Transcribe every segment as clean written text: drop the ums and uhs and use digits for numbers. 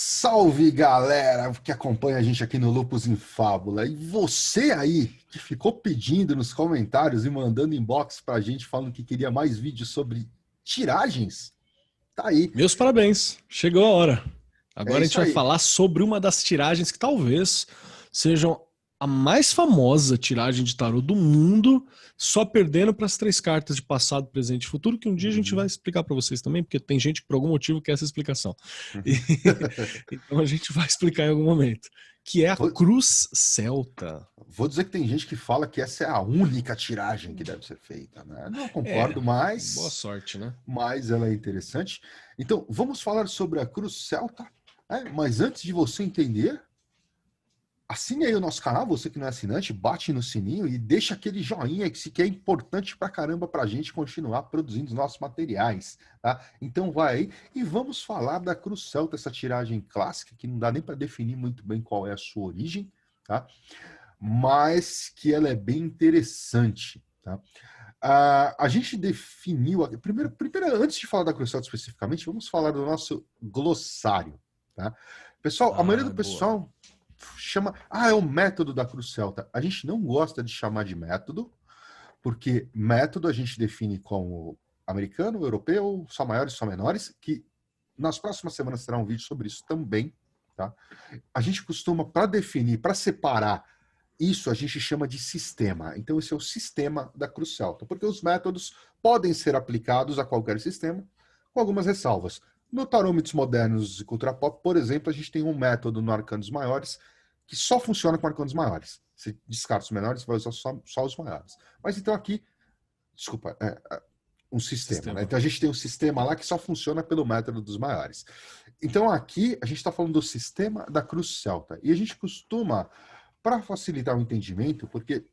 Salve, galera que acompanha a gente aqui no Lupus em Fábula. E você aí que ficou pedindo nos comentários e mandando inbox pra gente falando que queria mais vídeos sobre tiragens, tá aí. Meus parabéns, chegou a hora. É Agora a gente isso vai aí. falar sobre uma das tiragens que talvez sejam a mais famosa tiragem de tarô do mundo, só perdendo para as três cartas de passado, presente e futuro, que um dia a gente vai Uhum, explicar para vocês também, porque tem gente que por algum motivo quer essa explicação. E- uhum. então a gente vai explicar em algum momento, que é a Vou, Cruz Celta. vou dizer que tem gente que fala que essa é a única tiragem que deve ser feita, né? Não É, concordo, boa sorte, né? mas ela é interessante. Então, vamos falar sobre a Cruz Celta. Mas antes de você entender, assine aí o nosso canal, você que não é assinante, bate no sininho e deixa aquele joinha que é importante pra caramba pra gente continuar produzindo os nossos materiais, tá? Então vai aí e vamos falar da Cruz Celta, essa tiragem clássica que não dá nem para definir muito bem qual é a sua origem, tá? Mas que ela é bem interessante, tá? A gente definiu, primeiro, antes de falar da Cruz Celta especificamente, vamos falar do nosso glossário, tá? Pessoal, a maioria do Ah, boa. pessoal chama, é o método da Cruz Celta. A gente não gosta de chamar de método, porque método a gente define como americano, europeu, só maiores, só menores, que nas próximas semanas terá um vídeo sobre isso também, tá? A gente costuma, para definir, para separar isso, a gente chama de sistema. Então, esse é o sistema da Cruz Celta, porque os métodos podem ser aplicados a qualquer sistema, com algumas ressalvas. No Tarô Mitos Modernos e Cultura Pop, por exemplo, a gente tem um método no Arcanos Maiores que só funciona com arcanos maiores. Se descarta os menores, vai usar só os maiores. Mas então aqui, desculpa, um sistema, né? Sistema. Então a gente tem um sistema lá que só funciona pelo método dos maiores. Então aqui a gente está falando do sistema da Cruz Celta. E a gente costuma, para facilitar o entendimento, porque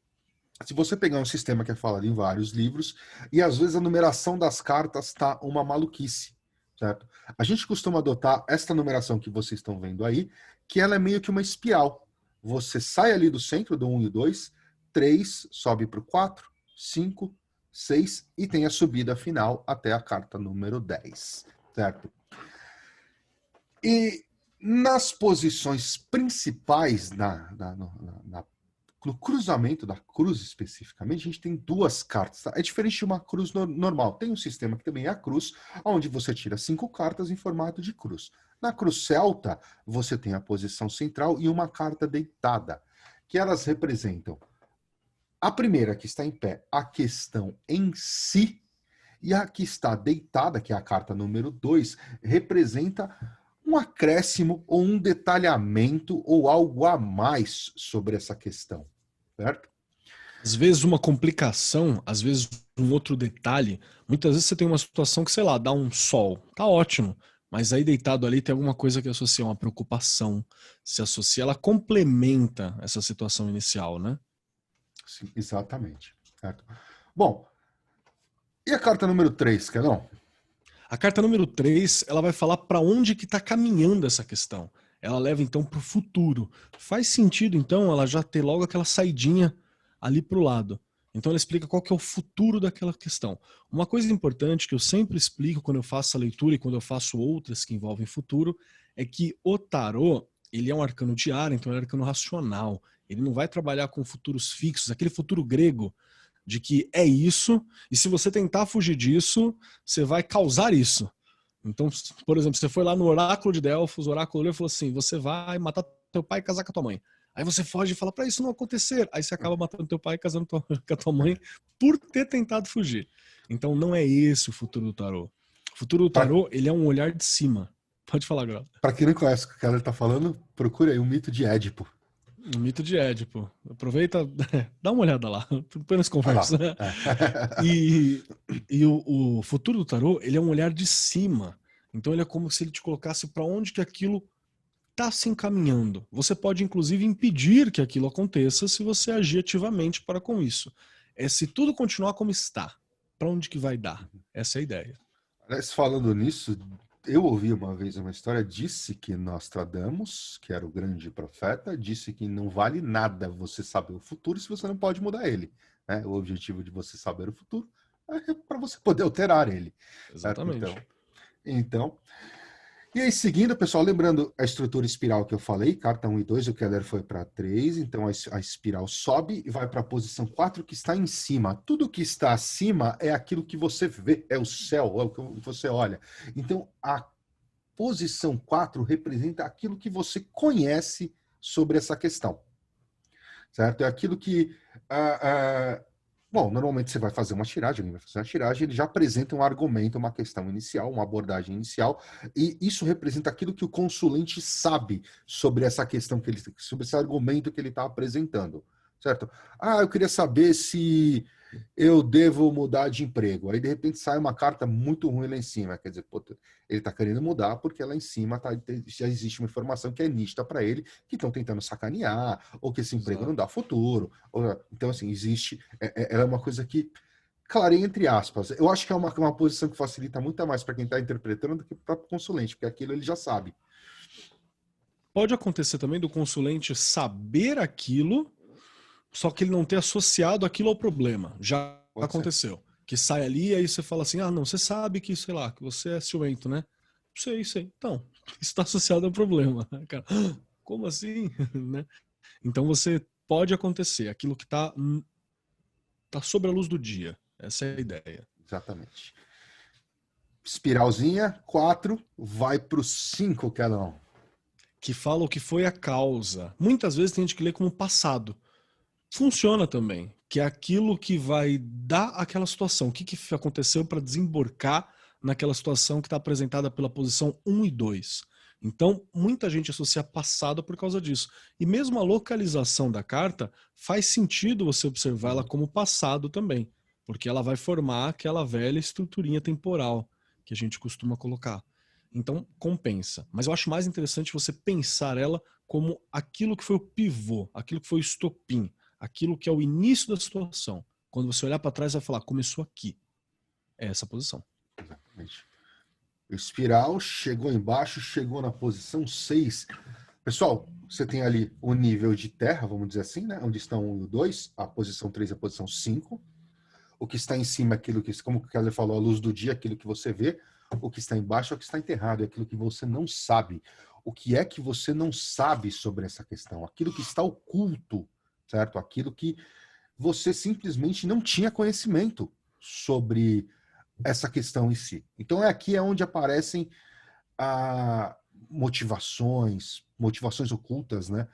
se você pegar um sistema que é falado em vários livros, e às vezes a numeração das cartas está uma maluquice, certo? A gente costuma adotar esta numeração que vocês estão vendo aí, que ela é meio que uma espiral. Você sai ali do centro do 1 e 2, 3, sobe para o 4, 5, 6 e tem a subida final até a carta número 10, certo? E nas posições principais no cruzamento da cruz especificamente, a gente tem duas cartas. Tá? É diferente de uma cruz normal. Tem um sistema que também é a cruz, onde você tira 5 cartas em formato de cruz. Na cruz celta, você tem a posição central e uma carta deitada, que elas representam a primeira, que está em pé, a questão em si, e a que está deitada, que é a carta número 2, representa um acréscimo ou um detalhamento ou algo a mais sobre essa questão, certo? Às vezes uma complicação, às vezes um outro detalhe. Muitas vezes você tem uma situação que, sei lá, dá um sol, tá ótimo, mas aí deitado ali tem alguma coisa que associa uma preocupação, se associa, ela complementa essa situação inicial, né? Sim, exatamente. Certo? Bom, e a carta número 3, Kelão? A carta número 3, ela vai falar para onde que está caminhando essa questão. Ela leva então para o futuro. Faz sentido então ela já ter logo aquela saidinha ali para o lado. Então ela explica qual que é o futuro daquela questão. Uma coisa importante que eu sempre explico quando eu faço a leitura e quando eu faço outras que envolvem futuro é que o tarô, ele é um arcano diário, então ele é um arcano racional. Ele não vai trabalhar com futuros fixos, aquele futuro grego de que é isso, e se você tentar fugir disso, você vai causar isso. Então, por exemplo, você foi lá no oráculo de Delfos, o oráculo olhou e falou assim, você vai matar teu pai e casar com a tua mãe. Aí você foge e fala, para isso não acontecer. Aí você acaba matando teu pai e casando com a tua mãe por ter tentado fugir. Então não é esse o futuro do tarô. O futuro do Para tarô, ele é um olhar de cima. Pode falar agora. quem não conhece o que ela está falando, procure aí o mito de Édipo. O mito de Édipo. Aproveita, dá uma olhada lá. Depois nós Vai lá. conversa. E, e o futuro do tarô, ele é um olhar de cima. Então ele é como se ele te colocasse para onde que aquilo está se encaminhando. Você pode inclusive impedir que aquilo aconteça se você agir ativamente para com isso. É se tudo continuar como está, para onde que vai dar? Essa é a ideia. Aliás, falando nisso, eu ouvi uma vez uma história, disse que Nostradamus, que era o grande profeta, disse que não vale nada você saber o futuro se você não pode mudar ele. Né? O objetivo de você saber o futuro é para você poder alterar ele. Certo? Exatamente. Então, E aí, seguindo, pessoal, lembrando a estrutura espiral que eu falei, carta 1 e 2, o Keller foi para 3, então a espiral sobe e vai para a posição 4, que está em cima. Tudo que está acima é aquilo que você vê, é o céu, é o que você olha. Então, a posição 4 representa aquilo que você conhece sobre essa questão, certo? É aquilo que... bom, normalmente você vai fazer uma tiragem, alguém vai fazer uma tiragem, ele já apresenta um argumento, uma questão inicial, uma abordagem inicial, e isso representa aquilo que o consulente sabe sobre essa questão, sobre esse argumento que ele está apresentando, certo? Ah, eu queria saber se eu devo mudar de emprego. Aí, de repente, sai uma carta muito ruim lá em cima. Quer dizer, pô, ele está querendo mudar porque lá em cima já existe uma informação que é nítida para ele, que estão tentando sacanear, ou que esse emprego não dá futuro. Então, assim, existe... Ela é uma coisa que clareia entre aspas. Eu acho que é uma posição que facilita muito mais para quem está interpretando do que para o próprio consulente, porque aquilo ele já sabe. Pode acontecer também do consulente saber aquilo, só que ele não ter associado aquilo ao problema. Já Pode ser. aconteceu. Que sai ali e aí você fala assim, ah, não, você sabe que, sei lá, que você é ciumento, né? Sei. Então, isso está associado ao problema. Cara, como assim? Né? Então você pode acontecer, aquilo que está sobre a luz do dia. Essa é a ideia. Exatamente. Espiralzinha, 4, vai para o 5, Kelão. Que fala o que foi a causa. Muitas vezes tem gente que lê como passado. Funciona também, que é aquilo que vai dar aquela situação. O que aconteceu para desembarcar naquela situação que está apresentada pela posição 1 e 2. Então, muita gente associa passado por causa disso. E mesmo a localização da carta, faz sentido você observar ela como passado também, porque ela vai formar aquela velha estruturinha temporal que a gente costuma colocar. Então, compensa. Mas eu acho mais interessante você pensar ela como aquilo que foi o pivô, aquilo que foi o estopim, aquilo que é o início da situação. Quando você olhar para trás, vai falar, começou aqui. É essa posição. Exatamente. O espiral chegou embaixo, chegou na posição 6. Pessoal, você tem ali o nível de terra, vamos dizer assim, né? Onde estão o 1 e o 2, a posição 3 e a posição 5. O que está em cima é aquilo que, como o Keller falou, a luz do dia, aquilo que você vê. O que está embaixo é o que está enterrado, é aquilo que você não sabe. O que é que você não sabe sobre essa questão? Aquilo que está oculto, certo? Aquilo que você simplesmente não tinha conhecimento sobre essa questão em si. Então, aqui é onde aparecem motivações ocultas, né?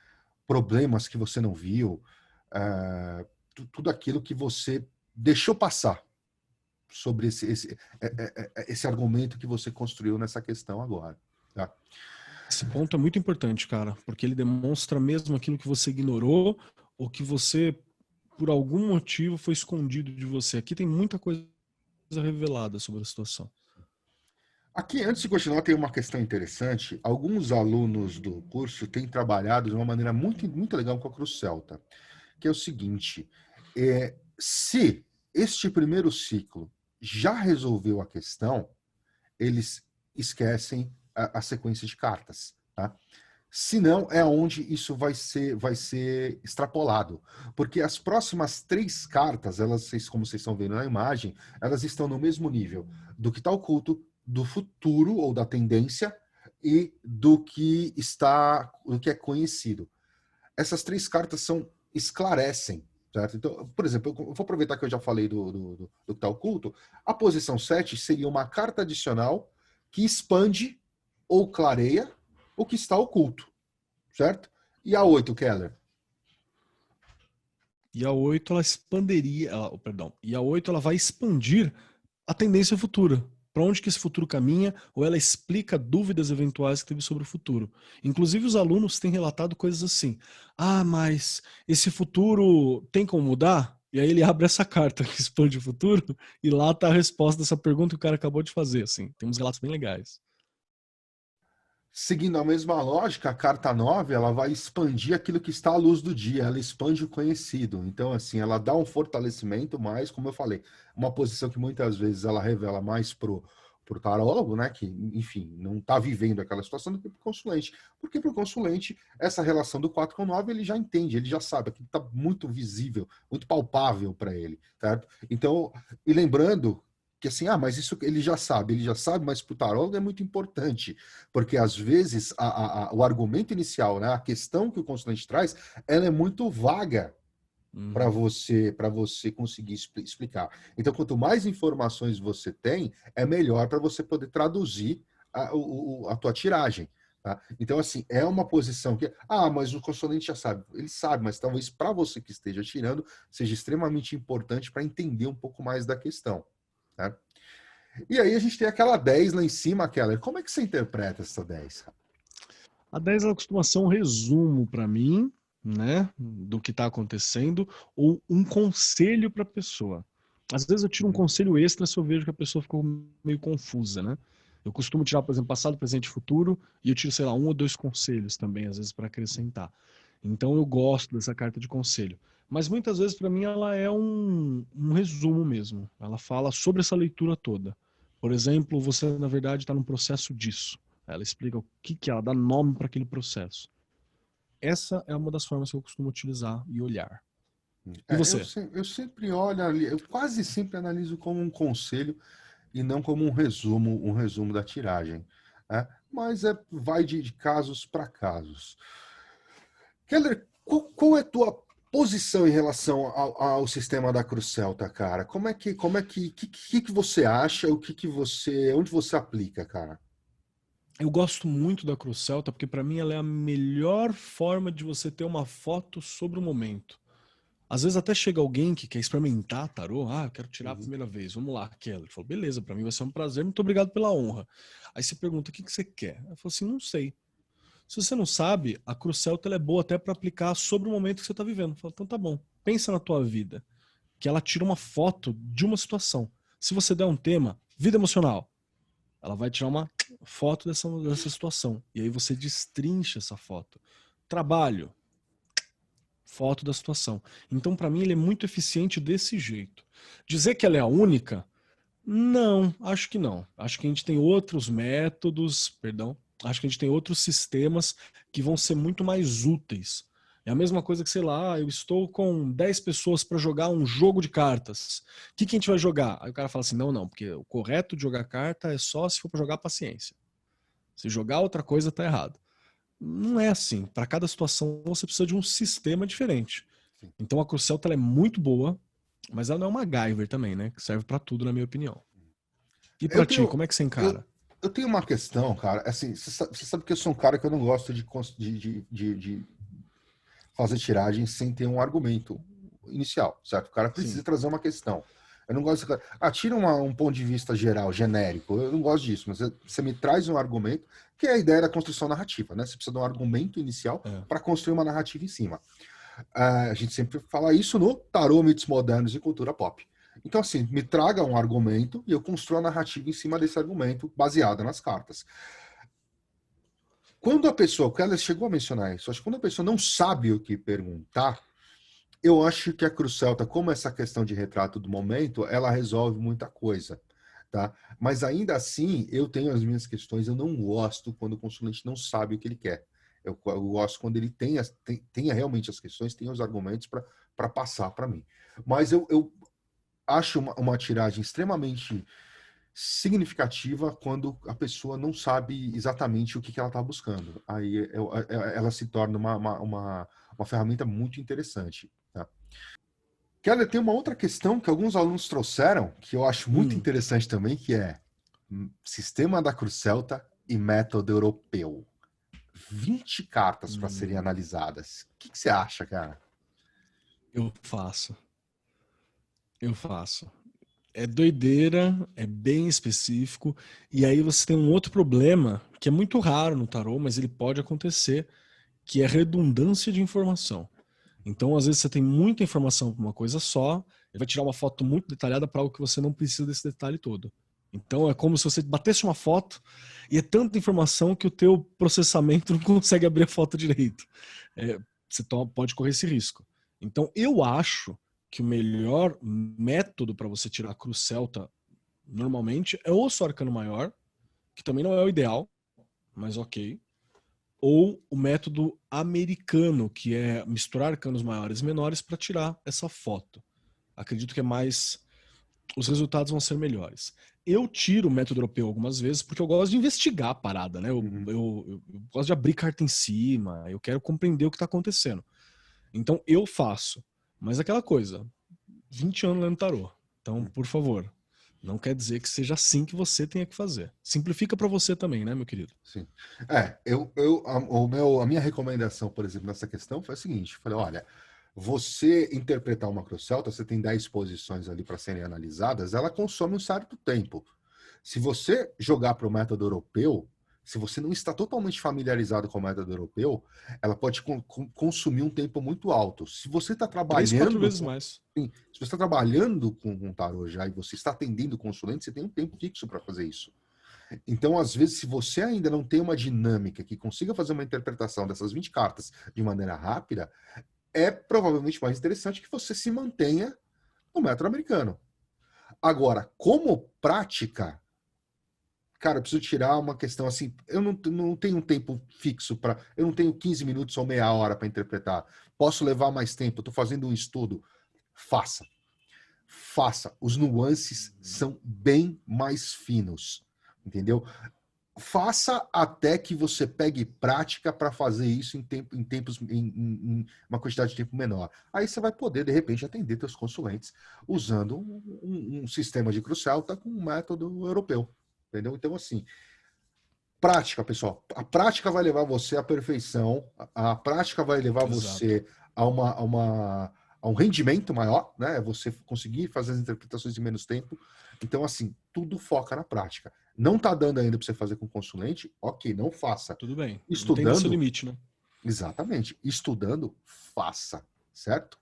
Problemas que você não viu, tudo aquilo que você deixou passar sobre esse argumento que você construiu nessa questão agora. Tá? Esse ponto é muito importante, cara, porque ele demonstra mesmo aquilo que você ignorou ou que você, por algum motivo, foi escondido de você. Aqui tem muita coisa revelada sobre a situação. Aqui, antes de continuar, tem uma questão interessante. Alguns alunos do curso têm trabalhado de uma maneira muito, muito legal com a Cruz Celta, que é o seguinte, se este primeiro ciclo já resolveu a questão, eles esquecem a sequência de cartas, tá? Se não, é onde isso vai ser extrapolado. Porque as próximas 3 cartas, elas, como vocês estão vendo na imagem, elas estão no mesmo nível do que está oculto, do futuro ou da tendência e do que é conhecido. Essas 3 cartas esclarecem, certo? Então, por exemplo, eu vou aproveitar que eu já falei do que está oculto. A posição 7 seria uma carta adicional que expande ou clareia o que está oculto, certo? E a 8, Keller? E a 8 ela expandiria, e a 8 ela vai expandir a tendência futura. Para onde que esse futuro caminha, ou ela explica dúvidas eventuais que teve sobre o futuro. Inclusive os alunos têm relatado coisas assim: ah, mas esse futuro tem como mudar? E aí ele abre essa carta que expande o futuro e lá está a resposta dessa pergunta que o cara acabou de fazer. Assim. Tem uns relatos bem legais. Seguindo a mesma lógica, a carta 9 ela vai expandir aquilo que está à luz do dia, ela expande o conhecido. Então, assim, ela dá um fortalecimento mais, como eu falei, uma posição que muitas vezes ela revela mais pro tarólogo, né, que, enfim, não está vivendo aquela situação, do que para o consulente. Porque para o consulente, essa relação do 4 com 9, ele já entende, ele já sabe, aquilo está muito visível, muito palpável para ele, certo? Então, e lembrando que assim, mas isso ele já sabe, mas para o tarólogo é muito importante, porque às vezes o argumento inicial, né, a questão que o consulente traz, ela é muito vaga para você conseguir explicar. Então, quanto mais informações você tem, é melhor para você poder traduzir a tua tiragem. Tá? Então, assim, é uma posição que, mas o consulente já sabe. Ele sabe, mas talvez para você que esteja tirando, seja extremamente importante para entender um pouco mais da questão. Tá? E aí a gente tem aquela 10 lá em cima, Keller. Como é que você interpreta essa 10? A 10 ela costuma ser um resumo para mim, né, do que está acontecendo, ou um conselho para a pessoa. Às vezes eu tiro um conselho extra se eu vejo que a pessoa ficou meio confusa, né? Eu costumo tirar, por exemplo, passado, presente e futuro, e eu tiro, sei lá, um ou dois conselhos também, às vezes, para acrescentar. Então eu gosto dessa carta de conselho. Mas muitas vezes, para mim, ela é um resumo mesmo. Ela fala sobre essa leitura toda. Por exemplo, você, na verdade, está num processo disso. Ela explica o que ela dá nome para aquele processo. Essa é uma das formas que eu costumo utilizar e olhar. E você? Eu sempre olho ali, eu quase sempre analiso como um conselho e não como um resumo da tiragem. Né? Mas vai de casos para casos. Keller, qual é a tua posição em relação ao sistema da Cruz Celta, cara? Que você acha, onde você aplica, cara? Eu gosto muito da Cruz Celta porque para mim ela é a melhor forma de você ter uma foto sobre o momento. Às vezes até chega alguém que quer experimentar tarô, eu quero tirar a primeira vez, vamos lá, Keller. Ele falou, beleza, para mim vai ser um prazer, muito obrigado pela honra. Aí você pergunta, o que você quer? Eu falo assim, não sei. Se você não sabe, a Cruz Celta ela é boa até para aplicar sobre o momento que você está vivendo. Fala, então tá bom, pensa na tua vida, que ela tira uma foto de uma situação. Se você der um tema, vida emocional, ela vai tirar uma foto dessa situação. E aí você destrincha essa foto. Trabalho, foto da situação. Então, para mim, ele é muito eficiente desse jeito. Dizer que ela é a única? Não, acho que não. Acho que a gente tem outros métodos, perdão, acho que a gente tem outros sistemas que vão ser muito mais úteis. É a mesma coisa que, sei lá, eu estou com 10 pessoas para jogar um jogo de cartas. O que a gente vai jogar? Aí o cara fala assim, não, porque o correto de jogar carta é só se for para jogar paciência. Se jogar outra coisa, tá errado. Não é assim. Para cada situação, você precisa de um sistema diferente. Então a Crucial é muito boa, mas ela não é uma MacGyver também, né? Que serve para tudo, na minha opinião. E Eu pra ti, tenho, como é que você eu, encara? eu tenho uma questão, cara. Assim, você sabe que eu sou um cara que eu não gosto de fazer tiragem sem ter um argumento inicial, certo? O cara precisa Sim. trazer uma questão. Eu não gosto de... tira um ponto de vista geral, genérico. Eu não gosto disso, mas você me traz um argumento, que é a ideia da construção narrativa, né? Você precisa de um argumento inicial para construir uma narrativa em cima. A gente sempre fala isso no Tarô, Mitos Modernos e Cultura Pop. Então, assim, me traga um argumento e eu construo a narrativa em cima desse argumento, baseada nas cartas. Quando a pessoa, porque ela chegou a mencionar isso, acho que quando a pessoa não sabe o que perguntar, eu acho que a Cruz Celta, como essa questão de retrato do momento, ela resolve muita coisa, tá? Mas ainda assim, eu tenho as minhas questões, eu não gosto quando o consulente não sabe o que ele quer. Eu gosto quando ele tenha realmente as questões, tenha os argumentos para passar para mim. Mas eu acho uma tiragem extremamente significativa quando a pessoa não sabe exatamente o que ela está buscando. Aí ela se torna uma ferramenta muito interessante. Tá? Keller, tem uma outra questão que alguns alunos trouxeram, que eu acho muito interessante também, que é sistema da Cruz Celta e método europeu. 20 cartas para serem analisadas. O que você acha, cara? Eu faço. Eu faço. É doideira, é bem específico. E aí você tem um outro problema, que é muito raro no tarô, mas ele pode acontecer, que é redundância de informação. Então, às vezes, você tem muita informação para uma coisa só, ele vai tirar uma foto muito detalhada para algo que você não precisa desse detalhe todo. Então, é como se você batesse uma foto e é tanta informação que o teu processamento não consegue abrir a foto direito. Você pode correr esse risco. Então, eu acho que o melhor método para você tirar a Cruz Celta, normalmente, é ou o arcano maior, que também não é o ideal, mas ok, ou o método americano, que é misturar arcanos maiores e menores para tirar essa foto. Acredito que é mais os resultados vão ser melhores. Eu tiro o método europeu algumas vezes porque eu gosto de investigar a parada, né? Eu gosto de abrir carta em cima, eu quero compreender o que está acontecendo. Então eu faço. Mas aquela coisa, 20 anos lendo tarô. Então, por favor, não quer dizer que seja assim que você tenha que fazer. Simplifica para você também, né, meu querido? Sim. A minha recomendação, por exemplo, nessa questão foi a seguinte: falei, olha, você interpretar uma Cruz Celta, você tem 10 posições ali para serem analisadas, ela consome um certo tempo. Se você jogar para o método europeu, se você não está totalmente familiarizado com o método europeu, ela pode consumir um tempo muito alto. Se você está 3, 4 trabalhando vezes mais. sim, se você está trabalhando com um tarô já e você está atendendo consulente, você tem um tempo fixo para fazer isso. Então, às vezes, se você ainda não tem uma dinâmica que consiga fazer uma interpretação dessas 20 cartas de maneira rápida, é provavelmente mais interessante que você se mantenha no método americano. Agora, como prática, cara, eu preciso tirar uma questão assim, eu não tenho um tempo fixo para, eu não tenho 15 minutos ou meia hora para interpretar. Posso levar mais tempo, eu estou fazendo um estudo. Faça. Faça. Os nuances são bem mais finos, entendeu? Faça até que você pegue prática para fazer isso em uma quantidade de tempo menor. Aí você vai poder, de repente, atender seus consulentes usando um sistema de Cruz Celta com um método europeu. Entendeu? Então, assim, prática, pessoal. A prática vai levar você à perfeição, a prática vai levar Exato. você a um rendimento maior, né? Você conseguir fazer as interpretações em menos tempo. Então, assim, tudo foca na prática. Não tá dando ainda para você fazer com consulente? Ok, não faça. Tudo bem. Entenda seu Estudando, limite, né? exatamente. Estudando, faça, certo?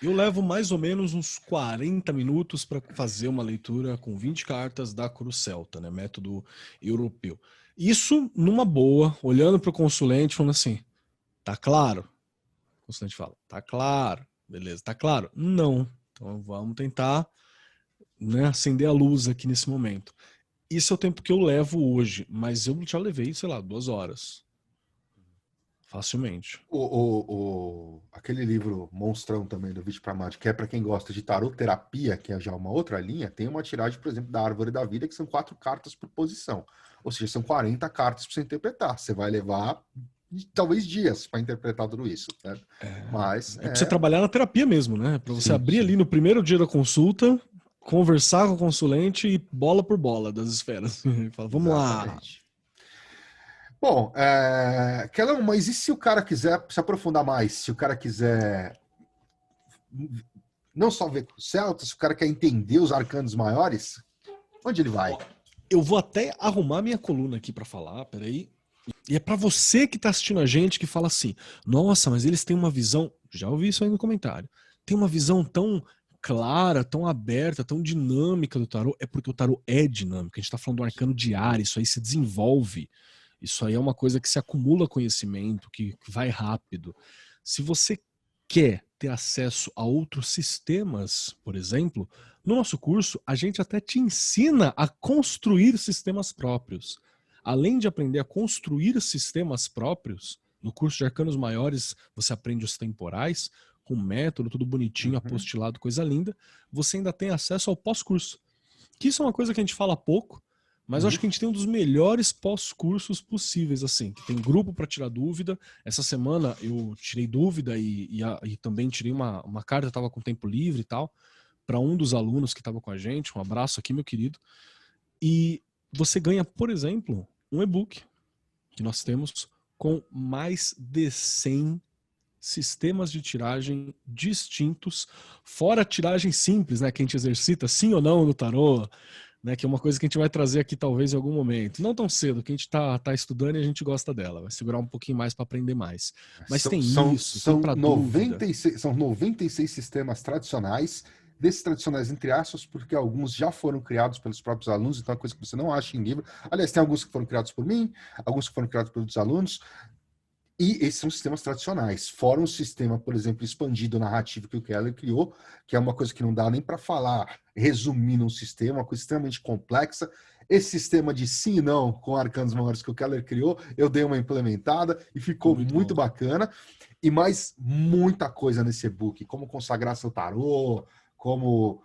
Eu levo mais ou menos uns 40 minutos para fazer uma leitura com 20 cartas da Cruz Celta, né? Método europeu. Isso numa boa, olhando para o consulente, falando assim: tá claro? O consulente fala: tá claro. Beleza, tá claro? Não. Então vamos tentar, né, acender a luz aqui nesse momento. Isso é o tempo que eu levo hoje, mas eu já levei, sei lá, 2 horas. Facilmente. Aquele livro monstrão também do Vídeo Pramati, que é para quem gosta de tarot terapia, que é já uma outra linha, tem uma tiragem, por exemplo, da Árvore da Vida, que são 4 cartas por posição. Ou seja, são 40 cartas para você interpretar. Você vai levar talvez dias para interpretar tudo isso. Né? Mas É pra você trabalhar na terapia mesmo, né? Pra você sim, abrir sim. ali no primeiro dia da consulta, conversar com o consulente e bola por bola das esferas. Fala, vamos lá. Exatamente. Bom, Kelão, mas e se o cara quiser se aprofundar mais? Se o cara quiser não só ver Celta, se o cara quer entender os arcanos maiores, onde ele vai? Eu vou até arrumar minha coluna aqui pra falar, peraí. E é pra você que tá assistindo a gente que fala assim: nossa, mas eles têm uma visão. Já ouvi isso aí no comentário. Tem uma visão tão clara, tão aberta, tão dinâmica do tarô. É porque o tarô é dinâmico. A gente tá falando do arcano diário, isso aí se desenvolve. Isso aí é uma coisa que se acumula conhecimento, que vai rápido. Se você quer ter acesso a outros sistemas, por exemplo, no nosso curso a gente até te ensina a construir sistemas próprios. Além de aprender a construir sistemas próprios, no curso de Arcanos Maiores você aprende os temporais, com método, tudo bonitinho, apostilado, coisa linda. Você ainda tem acesso ao pós-curso, que isso é uma coisa que a gente fala pouco, mas eu acho que a gente tem um dos melhores pós-cursos possíveis, assim, que tem grupo para tirar dúvida. Essa semana eu tirei dúvida e também tirei uma carta, eu estava com tempo livre e tal, para um dos alunos que estava com a gente. Um abraço aqui, meu querido. E você ganha, por exemplo, um e-book que nós temos com mais de 100 sistemas de tiragem distintos, fora a tiragem simples, né, que a gente exercita sim ou não no tarô, né, que é uma coisa que a gente vai trazer aqui talvez em algum momento. Não tão cedo, que a gente tá estudando e a gente gosta dela. Vai segurar um pouquinho mais para aprender mais. Mas tem isso, tem para dúvida. São 96 sistemas tradicionais, desses tradicionais entre aspas, porque alguns já foram criados pelos próprios alunos, então é coisa que você não acha em livro. Aliás, tem alguns que foram criados por mim, alguns que foram criados pelos alunos. E esses são sistemas tradicionais. Fora um sistema, por exemplo, expandido narrativo que o Keller criou, que é uma coisa que não dá nem para falar, resumindo um sistema, uma coisa extremamente complexa. Esse sistema de sim e não com arcanos maiores que o Keller criou, eu dei uma implementada e ficou muito bacana. E mais muita coisa nesse e-book, como consagrar seu tarô, como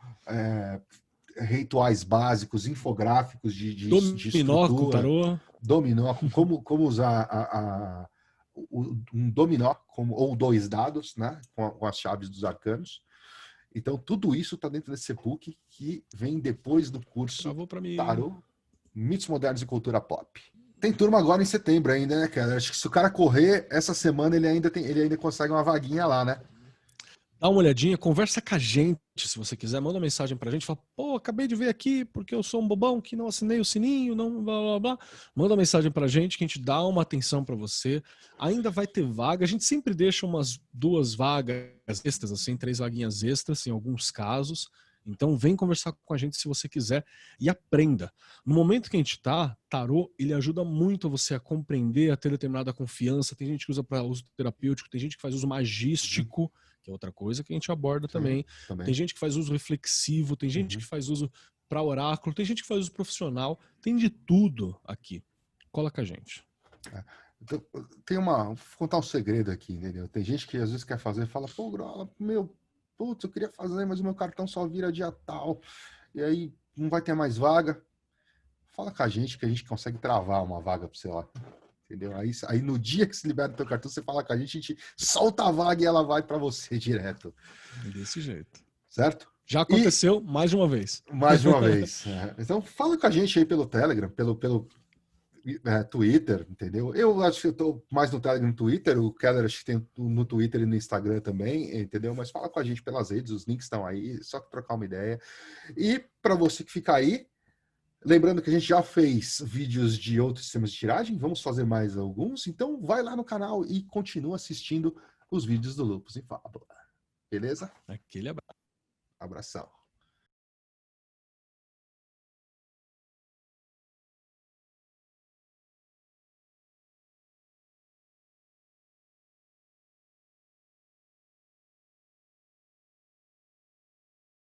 rituais básicos, infográficos de Dominó com estrutura, tarô. dominó, como usar um dominó ou 2 dados, né, com as chaves dos arcanos. Então, tudo isso está dentro desse e-book que vem depois do curso Travou para mim. Tarô, Mitos Modernos e Cultura Pop. Tem turma agora em setembro ainda, né, cara? Acho que se o cara correr, essa semana ele ainda consegue uma vaguinha lá, né? Dá uma olhadinha, conversa com a gente, se você quiser, manda uma mensagem pra gente, fala, pô, acabei de ver aqui porque eu sou um bobão que não assinei o sininho, não blá blá blá. Manda uma mensagem pra gente que a gente dá uma atenção pra você. Ainda vai ter vaga, a gente sempre deixa umas 2 vagas extras, assim, 3 vaguinhas extras em alguns casos. Então vem conversar com a gente se você quiser e aprenda. No momento que a gente tá, tarô, ele ajuda muito você a compreender, a ter determinada confiança. Tem gente que usa para uso terapêutico, tem gente que faz uso magístico, que é outra coisa que a gente aborda também. Tem gente que faz uso reflexivo, tem gente que faz uso para oráculo, tem gente que faz uso profissional, tem de tudo aqui. Cola com a gente. Então, vou contar um segredo aqui, entendeu? Tem gente que às vezes quer fazer e fala, pô, Grola, putz, eu queria fazer, mas o meu cartão só vira dia tal, e aí não vai ter mais vaga. Fala com a gente que a gente consegue travar uma vaga para você lá. Entendeu? Aí no dia que se libera o teu cartão, você fala com a gente solta a vaga e ela vai para você direto. Desse jeito. Certo? Já aconteceu mais de uma vez. Mais de uma vez. Então fala com a gente aí pelo Telegram, pelo Twitter, entendeu? Eu acho que eu tô mais no Telegram e no Twitter, o Keller acho que tem no Twitter e no Instagram também, entendeu? Mas fala com a gente pelas redes, os links estão aí, só trocar uma ideia. E para você que fica aí, lembrando que a gente já fez vídeos de outros sistemas de tiragem, vamos fazer mais alguns, então vai lá no canal e continua assistindo os vídeos do Lupus e Fábula. Beleza? Aquele abraço. Abração.